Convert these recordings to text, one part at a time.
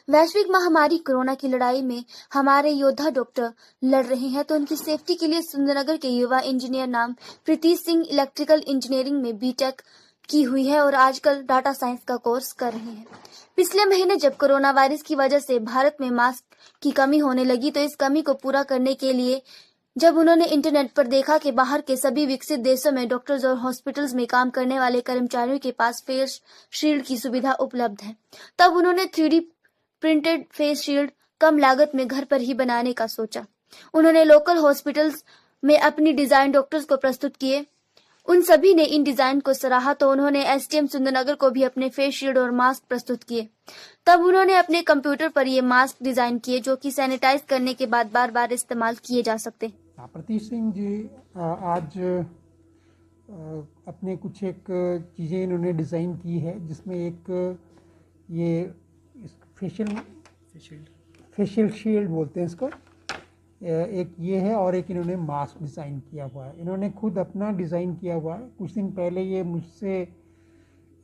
वैश्विक महामारी कोरोना की लड़ाई में हमारे योद्धा डॉक्टर लड़ रहे हैं, तो उनकी सेफ्टी के लिए सुंदरनगर के युवा इंजीनियर नाम प्रीति सिंह इलेक्ट्रिकल इंजीनियरिंग में बीटेक की हुई है और आजकल डाटा साइंस का कोर्स कर रहे हैं। पिछले महीने जब कोरोना वायरस की वजह से भारत में मास्क की कमी होने लगी, तो इस कमी को पूरा करने के लिए जब उन्होंने इंटरनेट पर देखा कि बाहर के सभी विकसित देशों में डॉक्टर्स और हॉस्पिटल्स में काम करने वाले कर्मचारियों के पास फेस शील्ड की सुविधा उपलब्ध है, तब उन्होंने 3D प्रिंटेड फेस शील्ड कम लागत में घर पर ही बनाने का सोचा। उन्होंने लोकल हॉस्पिटल्स में अपनी डिजाइन डॉक्टर्स को प्रस्तुत किए। उन सभी ने इन डिजाइन को सराहा, तो उन्होंने एसटीएम सुंदरनगर को भी अपने फेस शील्ड और मास्क प्रस्तुत किए। तब उन्होंने अपने कंप्यूटर पर ये मास्क डिजाइन किए जो कि सैनिटाइज करने के बाद बार बार इस्तेमाल किए जा सकते। प्रीति सिंह जी आज अपने कुछ एक चीज़ें इन्होंने डिज़ाइन की है, जिसमें एक ये फेशियल शील्ड बोलते हैं इसको, एक ये है और एक इन्होंने मास्क डिज़ाइन किया हुआ है। इन्होंने खुद अपना डिज़ाइन किया हुआ है। कुछ दिन पहले ये मुझसे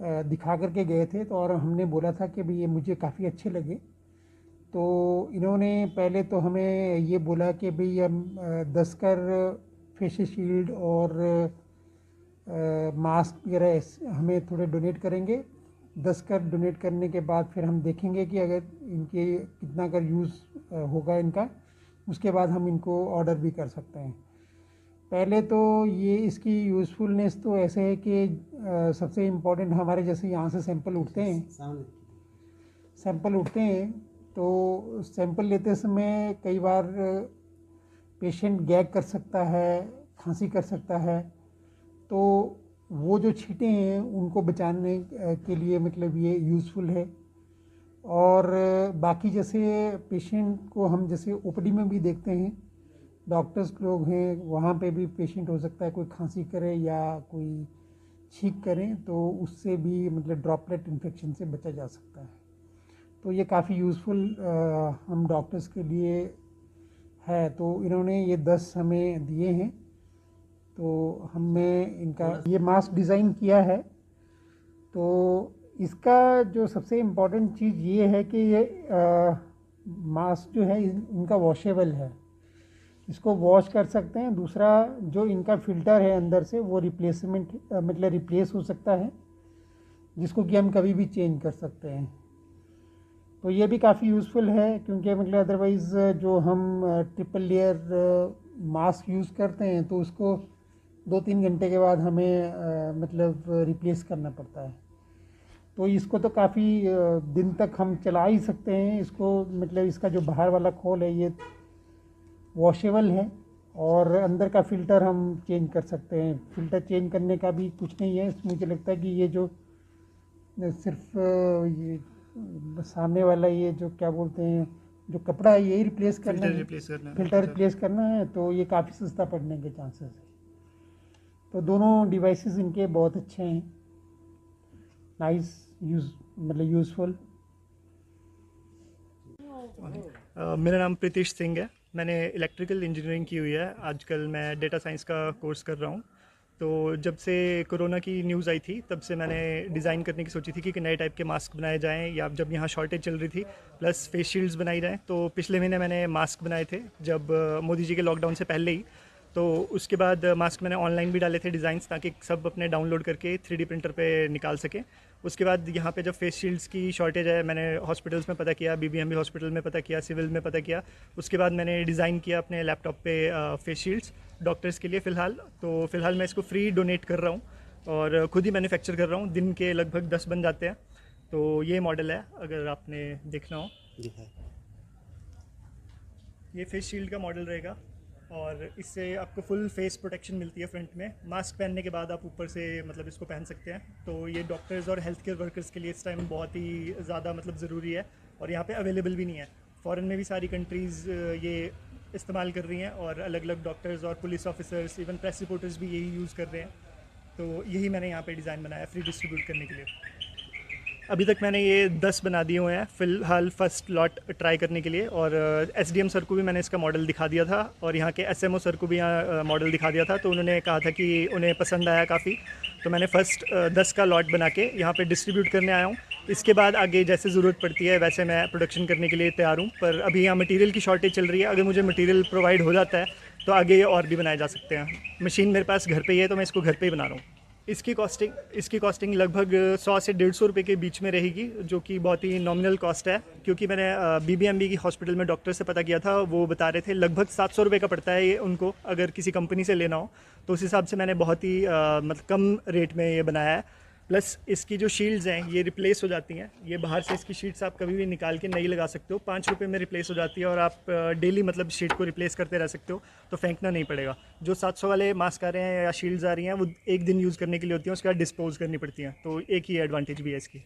दिखा करके गए थे, तो और हमने बोला था कि भाई ये मुझे काफ़ी अच्छे लगे। तो इन्होंने पहले तो हमें ये बोला कि भाई हम 10 कर फेशियल शील्ड और मास्क वगैरह हमें थोड़े डोनेट करेंगे। 10 कर डोनेट करने के बाद फिर हम देखेंगे कि अगर इनके कितना कर यूज़ होगा इनका, उसके बाद हम इनको ऑर्डर भी कर सकते हैं। पहले तो ये इसकी यूज़फुलनेस तो ऐसे है कि सबसे इम्पोर्टेंट हमारे जैसे यहाँ से सैंपल उठते हैं तो सैंपल लेते समय कई बार पेशेंट गैग कर सकता है, खांसी कर सकता है, तो वो जो छींटे हैं उनको बचाने के लिए मतलब ये यूज़फुल है। और बाकी जैसे पेशेंट को हम जैसे ओपीडी में भी देखते हैं, डॉक्टर्स लोग हैं, वहाँ पे भी पेशेंट हो सकता है कोई खांसी करे या कोई छींक करें, तो उससे भी मतलब ड्रॉपलेट इन्फेक्शन से बचा जा सकता है। तो ये काफ़ी यूज़फुल हम डॉक्टर्स के लिए है। तो इन्होंने ये 10 हमें दिए हैं, तो हमने इनका ये मास्क डिज़ाइन किया है। तो इसका जो सबसे इम्पोर्टेंट चीज़ ये है कि ये मास्क जो है इनका वॉशेबल है, इसको वॉश कर सकते हैं। दूसरा जो इनका फ़िल्टर है अंदर से वो रिप्लेस हो सकता है, जिसको कि हम कभी भी चेंज कर सकते हैं। तो ये भी काफ़ी यूज़फुल है, क्योंकि मतलब अदरवाइज़ जो हम ट्रिपल लेयर मास्क यूज़ करते हैं तो उसको 2-3 घंटे के बाद हमें मतलब रिप्लेस करना पड़ता है। तो इसको तो काफ़ी दिन तक हम चला ही सकते हैं इसको। मतलब इसका जो बाहर वाला खोल है ये वॉशेबल है और अंदर का फ़िल्टर हम चेंज कर सकते हैं। फ़िल्टर चेंज करने का भी कुछ नहीं है। मुझे लगता है कि ये जो सिर्फ ये सामने वाला ये जो क्या बोलते हैं जो कपड़ा है यही रिप्लेस करना है, फ़िल्टर रिप्लेस करना है, तो ये काफ़ी सस्ता पड़ने के चांसेस है। तो दोनों डिवाइसेस इनके बहुत अच्छे हैं, नाइस यूज़फुल। मेरा नाम प्रीतिश सिंह है। मैंने इलेक्ट्रिकल इंजीनियरिंग की हुई है। आजकल मैं डेटा साइंस का कोर्स कर रहा हूँ। तो जब से कोरोना की न्यूज़ आई थी तब से मैंने डिज़ाइन करने की सोची थी कि नए टाइप के मास्क बनाए जाएं, या जब यहाँ शॉर्टेज चल रही थी प्लस फेस शील्ड्स बनाई जाएं। तो पिछले महीने मैंने मास्क बनाए थे जब मोदी जी के लॉकडाउन से पहले ही। तो उसके बाद मास्क मैंने ऑनलाइन भी डाले थे डिज़ाइंस, ताकि सब अपने डाउनलोड करके 3D प्रिंटर पे निकाल सकें। उसके बाद यहाँ पे जब फेस शील्ड्स की शॉर्टेज है, मैंने हॉस्पिटल्स में पता किया, BBMB हॉस्पिटल में पता किया, सिविल में पता किया। उसके बाद मैंने डिज़ाइन किया अपने लैपटॉप पे फेस शील्ड्स डॉक्टर्स के लिए फ़िलहाल। तो फ़िलहाल मैं इसको फ्री डोनेट कर रहा हूँ और ख़ुद ही मैन्युफैक्चर कर रहा हूँ। दिन के लगभग 10 बन जाते हैं। तो ये मॉडल है, अगर आपने देखना हो। ये फेस शील्ड का मॉडल रहेगा और इससे आपको फुल फेस प्रोटेक्शन मिलती है फ्रंट में। मास्क पहनने के बाद आप ऊपर से मतलब इसको पहन सकते हैं। तो ये डॉक्टर्स और हेल्थ केयर वर्कर्स के लिए इस टाइम बहुत ही ज़्यादा मतलब ज़रूरी है, और यहाँ पे अवेलेबल भी नहीं है। फ़ॉरेन में भी सारी कंट्रीज़ ये इस्तेमाल कर रही हैं, और अलग अलग डॉक्टर्स और police officers, even press reporters भी यही यूज़ कर रहे हैं। तो यही मैंने यहाँ पे डिज़ाइन बनाया फ्री डिस्ट्रीब्यूट करने के लिए। अभी तक मैंने ये 10 बना दिए हुए हैं फ़िलहाल फर्स्ट लॉट ट्राई करने के लिए, और एसडीएम सर को भी मैंने इसका मॉडल दिखा दिया था और यहाँ के एसएमओ सर को भी यहाँ मॉडल दिखा दिया था, तो उन्होंने कहा था कि उन्हें पसंद आया काफ़ी। तो मैंने फ़र्स्ट 10 का लॉट बना के यहाँ पे डिस्ट्रीब्यूट करने आया हूँ। इसके बाद आगे जैसे ज़रूरत पड़ती है वैसे मैं प्रोडक्शन करने के लिए तैयार हूँ, पर अभी यहाँ मटेरियल की शॉर्टेज चल रही है। अगर मुझे मटेरियल प्रोवाइड हो जाता है तो आगे ये और भी बनाए जा सकते हैं। मशीन मेरे पास घर पे ही है, तो मैं इसको घर पे ही बना रहा हूँ। इसकी कॉस्टिंग लगभग 100 से 150 रुपये के बीच में रहेगी, जो कि बहुत ही नॉमिनल कॉस्ट है, क्योंकि मैंने बीबीएमबी की हॉस्पिटल में डॉक्टर से पता किया था, वो बता रहे थे लगभग 700 रुपये का पड़ता है ये उनको, अगर किसी कंपनी से लेना हो। तो उस हिसाब से मैंने बहुत ही मतलब कम रेट में ये बनाया है। प्लस इसकी जो शील्ड्स हैं ये रिप्लेस हो जाती हैं, ये बाहर से इसकी शीट्स आप कभी भी निकाल के नई लगा सकते हो, 5 रुपये में रिप्लेस हो जाती है, और आप डेली मतलब शीट को रिप्लेस करते रह सकते हो, तो फेंकना नहीं पड़ेगा। जो 700 वाले मास्क आ रहे हैं या शील्ड्स आ रही हैं वो एक दिन यूज़ करने के लिए होती हैं, उसके बाद डिस्पोज करनी पड़ती हैं, तो एक ही एडवांटेज भी है इसकी।